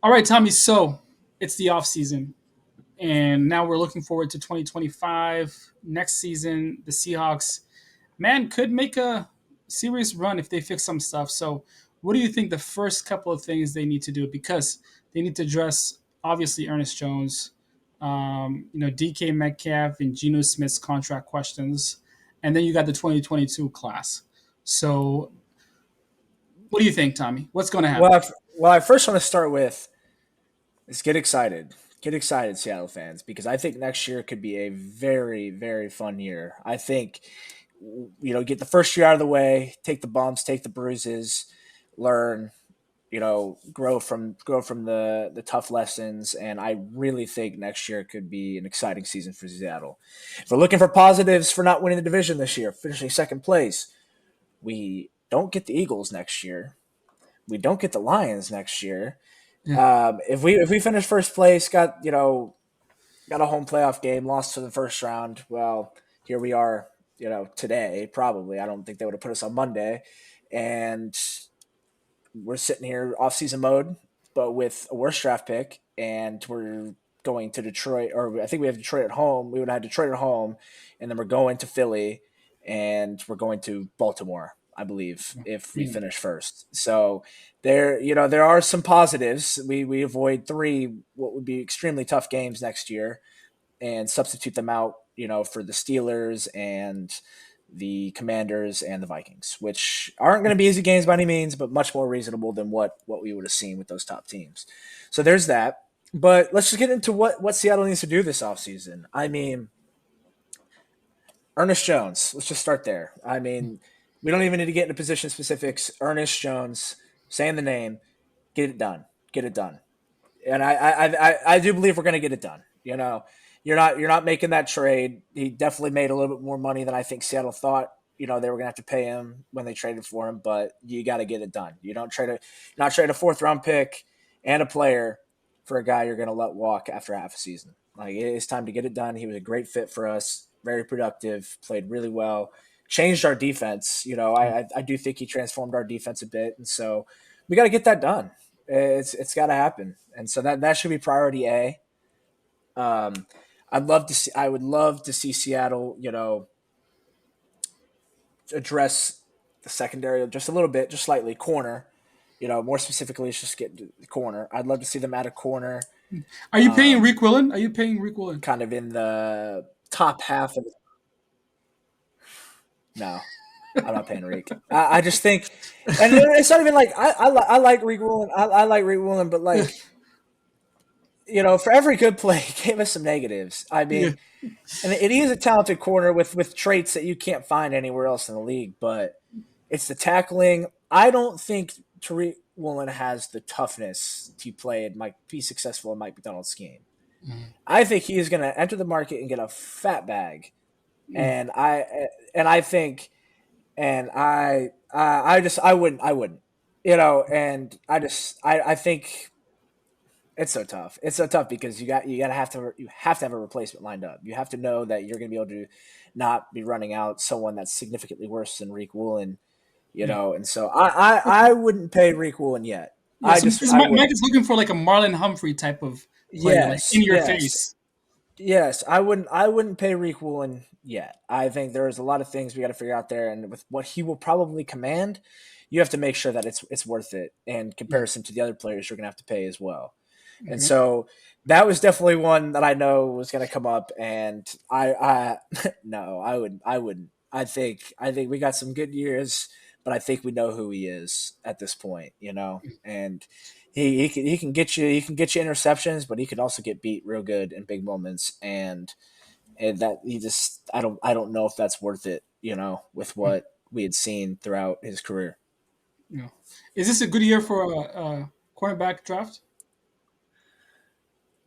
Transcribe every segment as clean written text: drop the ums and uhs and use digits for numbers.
All right, Tommy. So it's the off season, and now we're looking forward to 2025. Next season, the Seahawks, man, could make a serious run if they fix some stuff. So, what do you think the first couple of things they need to do? Because they need to address obviously Ernest Jones, DK Metcalf and Geno Smith's contract questions, and then you got the 2022 class. So, what do you think, Tommy? What's going to Well, happen? I first want to start with is get excited. Get excited, Seattle fans, because I think next year could be a very, very fun year. I think, get the first year out of the way, take the bumps, take the bruises, learn, grow from the tough lessons, and I really think next year could be an exciting season for Seattle. If we're looking for positives for not winning the division this year, finishing second place, we don't get the Eagles next year. We don't get the Lions next year. Yeah. If we finish first place, got a home playoff game, lost to the first round. Well, here we are, today. Probably, I don't think they would have put us on Monday, and we're sitting here off season mode, but with a worse draft pick, and we're going to Detroit, or I think we have Detroit at home. We would have Detroit at home, and then we're going to Philly, and we're going to Baltimore, I believe, if we Yeah. finish first. So there are some positives. We avoid three what would be extremely tough games next year, and substitute them out, for the Steelers and the Commanders and the Vikings, which aren't going to be easy games by any means, but much more reasonable than what we would have seen with those top teams. So there's that. But let's just get into what Seattle needs to do this offseason. I mean, Ernest Jones, let's just start there. I mean, we don't even need to get into position specifics. Ernest Jones, saying the name, get it done. Get it done. And I do believe we're going to get it done. You're not making that trade. He definitely made a little bit more money than I think Seattle thought. They were going to have to pay him when they traded for him, but you got to get it done. You don't not trade a fourth round pick and a player for a guy you're going to let walk after half a season. Like, it's time to get it done. He was a great fit for us, very productive, played really well, changed our defense. I do think he transformed our defense a bit, and so we got to get that done. It's got to happen, and so that should be priority A. Um, I would love to see Seattle, address the secondary just a little bit, just slightly corner. More specifically, let's just get the corner. I'd love to see them at a corner, Are you paying Rick Willen? Are you paying Rick Willen? kind of in the top half of. No, I'm not paying Reek. I just think, and it's not even like I like Reek Woolen. I like Reek Woolen, but like, for every good play, he gave us some negatives. I Yeah. mean, and he is a talented corner with traits that you can't find anywhere else in the league. But it's the tackling. I don't think Tariq Woolen has the toughness to play and might be successful in Mike McDonald's scheme. I think he is going to enter the market and get a fat bag, and I think, and I wouldn't, and I think it's so tough. It's so tough because you have to have a replacement lined up. You have to know that you're going to be able to not be running out someone that's significantly worse than Reek Woolen, Yeah. and so I wouldn't pay Reek Woolen yet. Yeah. So because I Mike wouldn't. is looking for like a Marlon Humphrey type of player, like Yes, in your yes, face. yes. I wouldn't pay Reek Woolen yet. I think there's a lot of things we got to figure out there, and with what he will probably command, you have to make sure that it's worth it in Yeah. comparison to the other players you're going to have to pay as well. And Okay. so that was definitely one that I know was going to come up, and I no, I wouldn't. I think we got some good years, but I think we know who he is at this point, and he can get you interceptions, but he can also get beat real good in big moments, and that he just I don't know if that's worth it, with what we had seen throughout his career. Yeah. Is this a good year for a cornerback draft?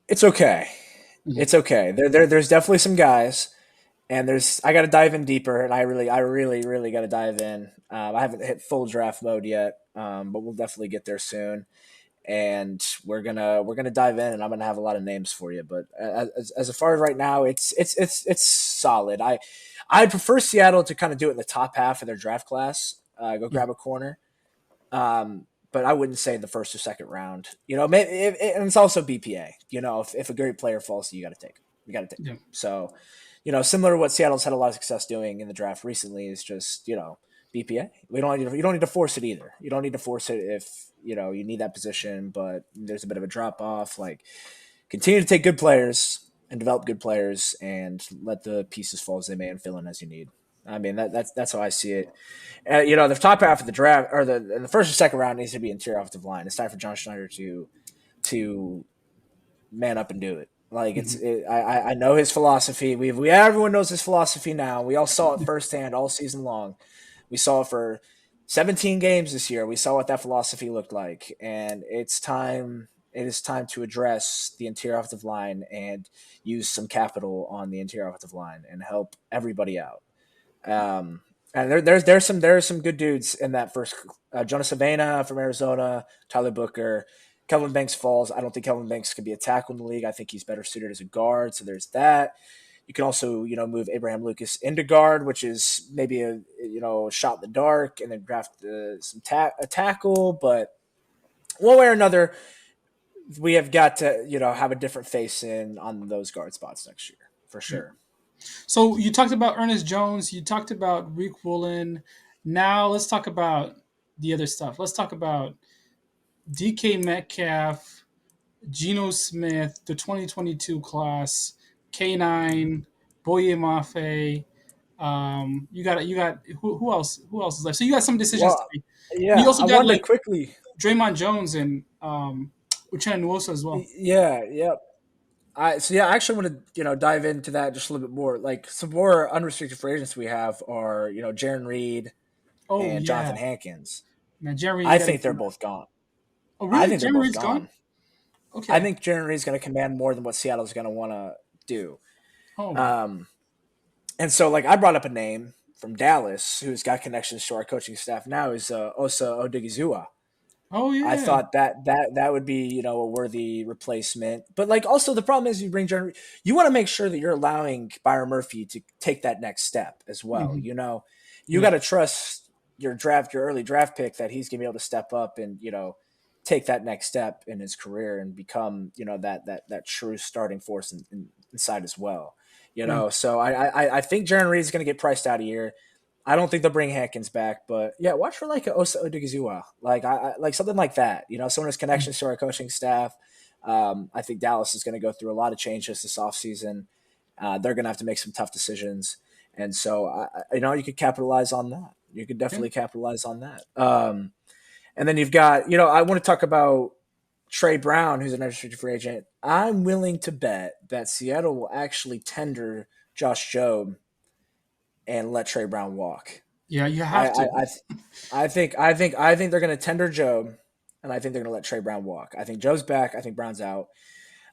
It's okay. Mhm. It's okay. There's definitely some guys, and I got to dive in deeper, and I really got to dive in. I haven't hit full draft mode yet, but we'll definitely get there soon. And we're gonna dive in, and I'm gonna have a lot of names for you. But as far as right now, it's solid. I'd prefer Seattle to kind of do it in the top half of their draft class. Go Yeah. grab a corner. Um, but I wouldn't say the first or second round. Maybe, and it's also BPA. If a great player falls, you got to take him. You got to take him. Yeah. So, similar to what Seattle's had a lot of success doing in the draft recently is just BPA. You don't need to force it either. You don't need to force it if you need that position, but there's a bit of a drop off. Like, continue to take good players and develop good players, and let the pieces fall as they may and fill in as you need. I mean, that's how I see it. The top half of the draft, or the first or second round, needs to be interior offensive line. It's time for John Schneider to man up and do it. Like Mhm. I know his philosophy. We everyone knows his philosophy now. We all saw it firsthand all season long. We saw it for 17 games this year. We saw what that philosophy looked like, and it's time. It is time to address the interior offensive line and use some capital on the interior offensive line and help everybody out. Um, and there's some good dudes in that first. Jonas Savannah from Arizona, Tyler Booker, Kelvin Banks falls. I don't think Kelvin Banks could be a tackle in the league. I think he's better suited as a guard. So there's that. You can also move Abraham Lucas into guard, which is maybe a shot in the dark, and then draft a tackle. But one way or another, we have got to have a different face in on those guard spots next year for Yeah. sure. So you talked about Ernest Jones. You talked about Rick Woolen. Now let's talk about the other stuff. Let's talk about DK Metcalf, Geno Smith, the 2022 class, K9, Boye Mafe. You got who else? Who else is left? So you got some decisions to Well, make. And you yeah, also I got wanted to like quickly. Draymond Jones and Uchenna Nwosu as well. Yeah, yeah. I actually want to dive into that just a little bit more. Like, some more unrestricted free agents we have are Jaron Reed Oh and Jonathan yeah, Hankins. man, Jeremy, you I got to think get they're him. both gone. Oh I really? think they're Jeremy both Reed's gone. gone. I Okay. think Jaron Reed's going to command more than what Seattle's going to want to do. Oh. Um, and so, like, I brought up a name from Dallas who's got connections to our coaching staff now is Osa Odigizua. Oh I yeah. thought that would be a worthy replacement, but like, also the problem is you bring Jeremy, you want to make sure that you're allowing Byron Murphy to take that next step as well. Hmm. You Yeah. got to trust your early draft pick that he's gonna be able to step up and take that next step in his career and become that true starting force inside as well. Yeah. So I think Jaron Reed is gonna get priced out of here. I don't think they'll bring Hankins back, but yeah, watch for like a Osa Odigizua, like like something like that. Someone has connections to our coaching staff. I think Dallas is going to go through a lot of changes this offseason. They're going to have to make some tough decisions, and so you could capitalize on that. You could Yeah. definitely capitalize on that. And then you've got I want to talk about Trey Brown, who's an unrestricted free agent. I'm willing to bet that Seattle will actually tender Josh Jobe and let Trey Brown walk. Yeah. You I have I to. I, I think they're going to tender Job, and I think they're going to let Trey Brown walk. I think Joe's back. I think Brown's out.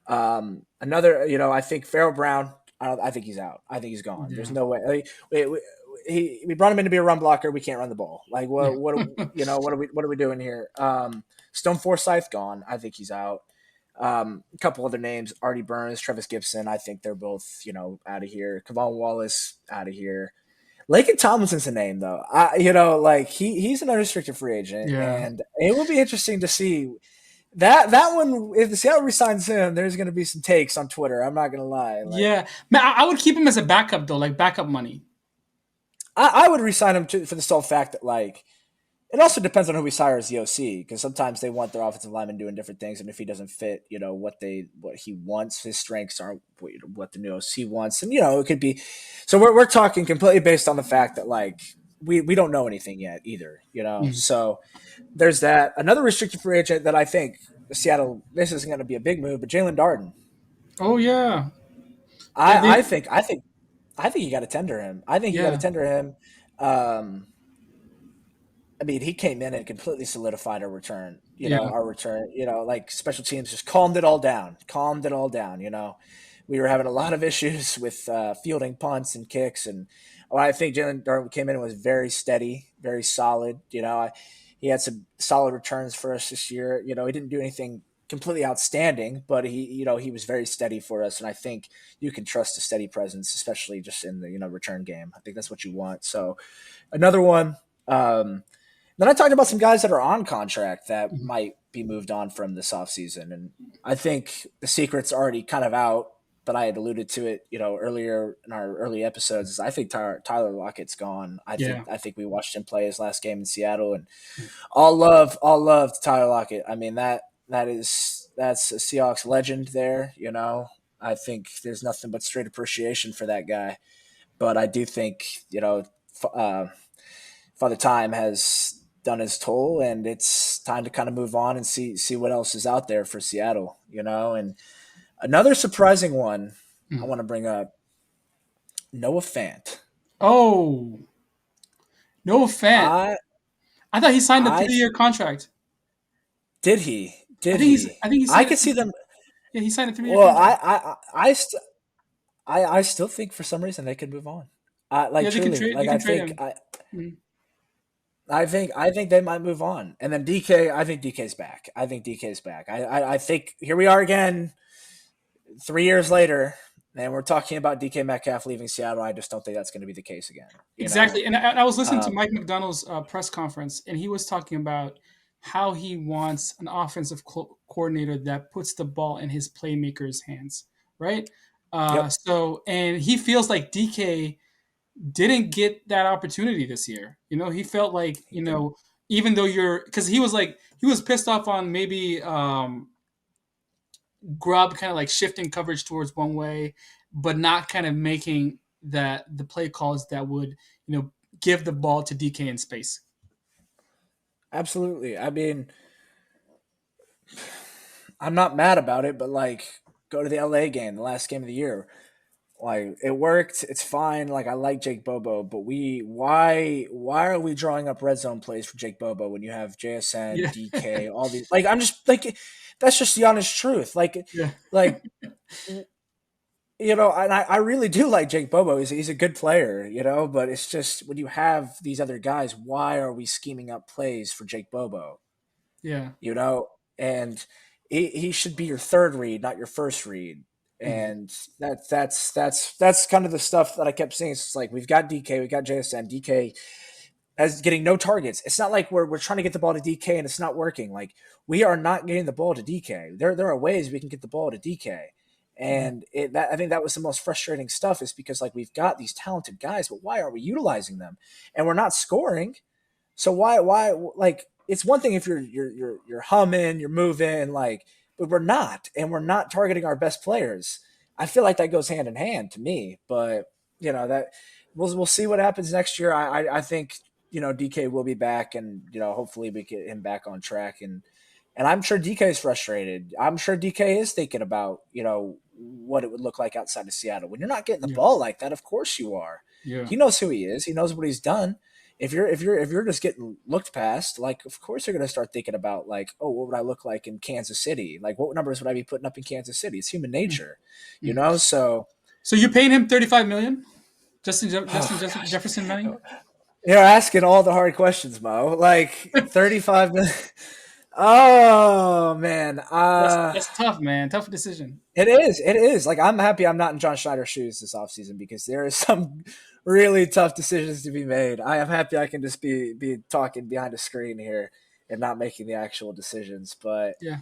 Another, I think Farrell Brown. I think he's out. I think he's gone. There's Yeah. no way. Like, we brought him in to be a run blocker. We can't run the ball. Like, Yeah. what are we doing here? Stone Forsyth gone. I think he's out. A couple other names: Artie Burns, Travis Gibson. I think they're both out of here. Kavon Wallace out of here. Laken Tomlinson's a name though. Like, he's an unrestricted free agent, Yeah. and it will be interesting to see that one. If the Seattle resigns him, there's going to be some takes on Twitter. I'm not going to lie. Like, Yeah. Man, I would keep him as a backup though, like backup money. I would resign him for the sole fact that, like, it also depends on who we hire as the OC, because sometimes they want their offensive lineman doing different things, and if he doesn't fit, what he wants, his strengths aren't what the new OC wants, and it could be. So we're talking completely based on the fact that, like, we don't know anything yet either. Mhm. So there's that. Another restricted free agent that I think Seattle, this isn't going to be a big move, but Jalen Darden. Oh yeah. Yeah. I I think I think I think you got to tender him. I think you got to Yeah. tender him. Um, I mean, he came in and completely solidified our return. Yeah. Our return. Like, special teams just calmed it all down. Calmed it all down. We were having a lot of issues with fielding punts and kicks, and I think Jalen Darden came in and was very steady, very solid. He had some solid returns for us this year. He didn't do anything completely outstanding, but he was very steady for us, and I think you can trust a steady presence, especially just in the return game. I think that's what you want. So another one. Then I talked about some guys that are on contract that might be moved on from this offseason. And I think the secret's already kind of out, but I had alluded to it, earlier in our early episodes. Is I think Tyler Lockett's gone. I think Yeah. I think we watched him play his last game in Seattle, and all love to Tyler Lockett. I mean that's a Seahawks legend there. I think there's nothing but straight appreciation for that guy. But I do think Father Time has done his toll, and it's time to kind of move on and see what else is out there for Seattle. And another surprising one I Mm. want to bring up: Noah Fant. Oh, no Fant. I I thought he signed a I 3-year contract. did he I did think he's. he? I think he I signed a could see them. Yeah, he signed a 3-year Well, contract. I still think for some reason they could move on. Like Yeah, they can truly, trade. like You I can trade think him. Mhm. I think they might move on. And then DK, I think DK's back. I think DK's back. I think here we are again 3 years later, and we're talking about DK Metcalf leaving Seattle. I just don't think that's going to be the case again. Exactly. And I was listening to Um, Mike McDonald's press conference, and he was talking about how he wants an offensive coordinator that puts the ball in his playmakers' hands, right? yep. And he feels like DK didn't get that opportunity this year. He felt like, He didn't. even though because he was pissed off on maybe Grubb kind of like shifting coverage towards one way, but not kind of making the play calls that would, give the ball to DK in space. Absolutely. I mean, I'm not mad about it, but like, go to the LA game, the last game of the year. Like it worked. It's fine. Like I like Jake Bobo, but why are we drawing up red zone plays for Jake Bobo when you have JSN, Yeah, DK, all these? Like I'm just like that's just the honest truth. yeah, Like and I really do like Jake Bobo. He's a good player, but it's just when you have these other guys, why are we scheming up plays for Jake Bobo? yeah. you know, and he should be your third read, not your first read. Mhm. And that's kind of the stuff that I kept saying. It's like we've got DK, we've got JSN. DK as getting no targets. It's not like we're trying to get the ball to DK and it's not working. Like we are not getting the ball to DK. There are ways we can get the ball to DK. Mhm. And I think that was the most frustrating stuff is because like we've got these talented guys, but why are we utilizing them? And we're not scoring. So why like it's one thing if you're humming, you're moving like, but we're not, and we're not targeting our best players. I feel like that goes hand in hand to me, but that we'll see what happens next year. I think DK will be back, and hopefully we get him back on track, and I'm sure DK is frustrated. I'm sure DK is thinking about what it would look like outside of Seattle when you're not getting the Yeah, ball like that. Of course you are. yeah, He knows who he is. He knows what he's done. If you're just getting looked past, like of course you're gonna start thinking about like, oh, what would I look like in Kansas City? Like what numbers would I be putting up in Kansas City? It's human nature, Mhm. So So you're paying him 35 million, oh gosh, Jefferson money. you're asking all the hard questions, Mo. Like 35 million. Oh man, That's tough, man. Tough decision. it is. It is. Like I'm happy I'm not in John Schneider's shoes this offseason because there is some really tough decisions to be made. I am happy I can just be talking behind a screen here and not making the actual decisions. But Yeah.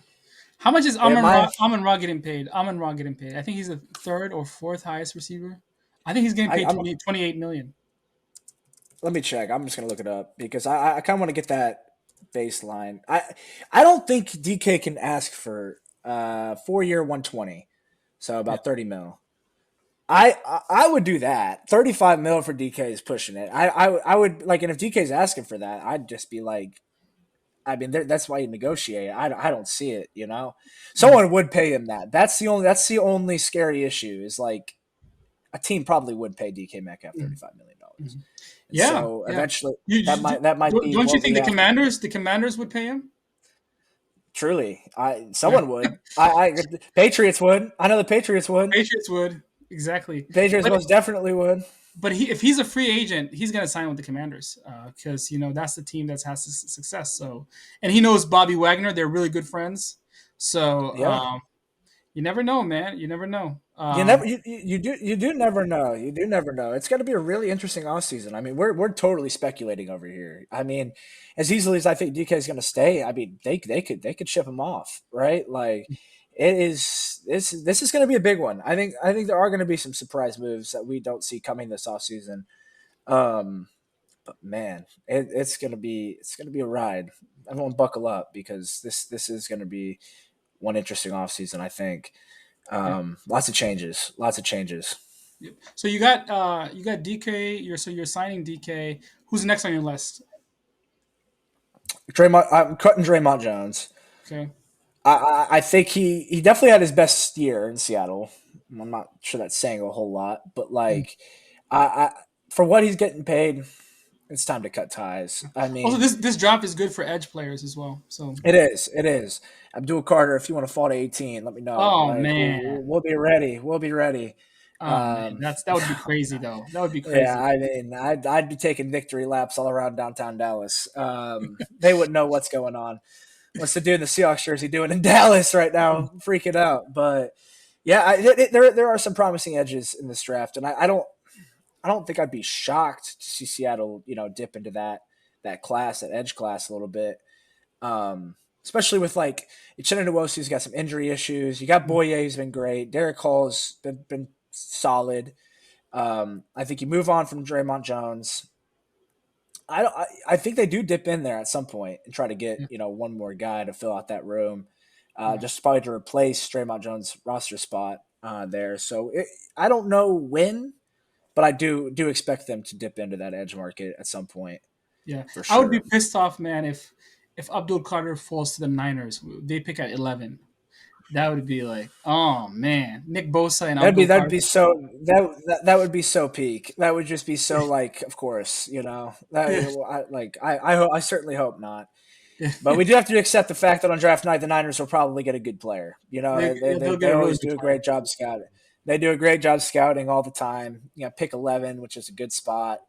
How much is in my Amon Ra getting paid? Amon Ra getting paid. I think he's the third or fourth highest receiver. I think he's getting paid I'm 28 million. let me check. I'm just gonna look it up because I kind of want to get that baseline. I don't think DK can ask for 4 year 120, so Yeah. about 30 mil. I would do that. 35 mil for DK is pushing it. I would like, and if DK's asking for that, I'd just be like, I mean, that's why you negotiate. I don't see it. Mhm. Someone would pay him that. That's the only scary issue is like a team probably would pay DK Metcalf Mhm. $35 million, Mhm. and Yeah, so yeah. eventually that You, might be don't you what think we have to do. the Commanders would pay him? Truly, Yeah. someone would. I Patriots would. I know the Patriots would. Patriots would exactly. Patriots But most definitely would. if he's a free agent, he's gonna sign with the Commanders because that's the team that's has success. So, and he knows Bobby Wagner; they're really good friends. So, Yeah. You never know, man. You never know. You do never know. You do never know. It's going to be a really interesting offseason. I mean, we're totally speculating over here. I mean, as easily as I think DK is going to stay, I mean, they could ship him off, right? Like it is this is going to be a big one. I think there are going to be some surprise moves that we don't see coming this offseason. Um, but man, it's gonna be a ride. Everyone buckle up because this is going to be one interesting offseason, I think. Yeah. Lots of changes. Lots of changes. Yep. So you got DK. You're signing DK. Who's next on your list? Draymond, I'm cutting Draymond Jones. Okay. I think he definitely had his best year in Seattle. I'm not sure that's saying a whole lot, but Mm. like, I for what he's getting paid, it's time to cut ties. I Also, mean, this draft is good for edge players as well. So, it is. It is. Abdul Carter, if you want to fall to 18, let me know. oh Like man, we'll be ready. We'll be ready. oh man, Um, that would be crazy though. That would be yeah, crazy. I mean, I'd be taking victory laps all around downtown Dallas. They wouldn't know what's going on. What's the dude in the Seahawks jersey doing in Dallas right now? Freaking out. But yeah, there are some promising edges in this draft, and I don't think I'd be shocked to see Seattle, dip into that class, that edge class a little bit. Especially with like Uchenna Nwosi's got some injury issues. You got Boye, who's been great. Derek Hall's been solid. I think you move on from Draymond Jones. I think they do dip in there at some point and try to get Yeah, one more guy to fill out that room, yeah, just probably to replace Draymond Jones' roster spot there. So I don't know when, but I do expect them to dip into that edge market at some point yeah. for I would be sure. pissed off, man, if Abdul Carter falls to the Niners. They pick at 11. That would be like, oh man, Nick Bosa and That'd be Abdul that'd Carter. be so that would be so peak. That would just be so like, of course, that Yeah, I certainly hope not. yeah. But we do have to accept the fact that on draft night, the Niners will probably get a good player. They'll They get a really always good do a player. great job scouting. They do a great job scouting all the time. Pick 11, which is a good spot.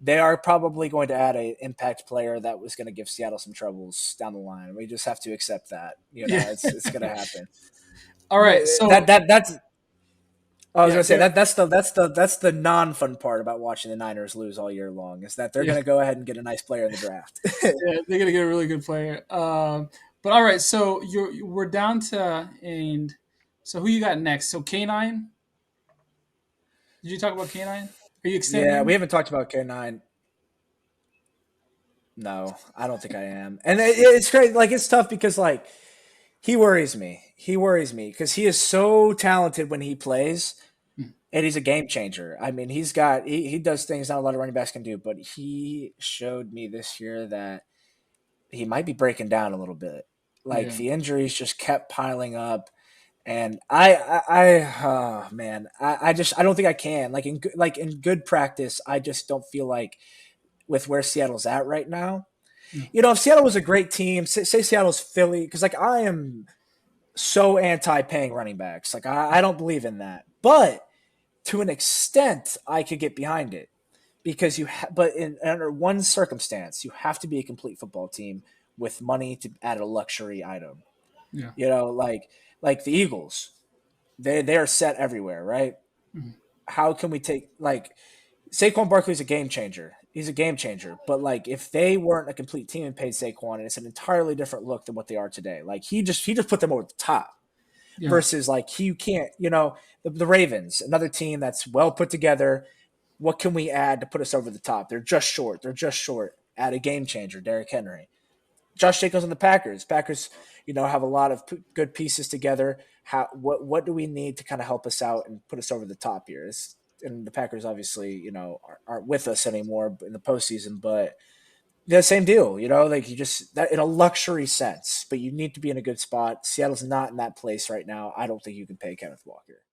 They are probably going to add a impact player that was going to give Seattle some troubles down the line. We just have to accept that. Yeah. It's going to happen. All right. So That's I was yeah, gonna say that's the non fun part about watching the Niners lose all year long is that they're yeah, gonna go ahead and get a nice player in the draft. yeah. They're gonna get a really good player. But all right. So we're down to and so who you got next? So K9. Did you talk about K9? Are you extending Yeah, we him? haven't talked about K9. No, I don't think I am. And it's great. Like it's tough because like he worries me. He worries me because he is so talented when he plays, Hmm. and he's a game changer. I mean, he does things not a lot of running backs can do, but he showed me this year that he might be breaking down a little bit. Like Yeah. the injuries just kept piling up, and oh man, I don't think I can. Like in good practice, I just don't feel like with where Seattle's at right now. Yeah. If Seattle was a great team, say Seattle's Philly, because like I am so anti paying running backs. Like I don't believe in that, but to an extent, I could get behind it because but in under one circumstance, you have to be a complete football team with money to add a luxury item. Yeah. Like the Eagles, they are set everywhere, right? Mhm. How can we take like Saquon Barkley's a game changer. He's a game changer. But like if they weren't a complete team and paid Saquon, and it's an entirely different look than what they are today. Like he just put them over the top. Yeah. Versus like he can't, the Ravens, another team that's well put together. What can we add to put us over the top? They're just short. They're just short. Add a game changer, Derrick Henry. Josh Jacobs on the Packers. Packers, have a lot of good pieces together. What do we need to kind of help us out and put us over the top here? And the Packers obviously, aren't with us anymore in the postseason, but yeah, same deal. Like you just that in a luxury sense, but you need to be in a good spot. Seattle's not in that place right now. I don't think you can pay Kenneth Walker.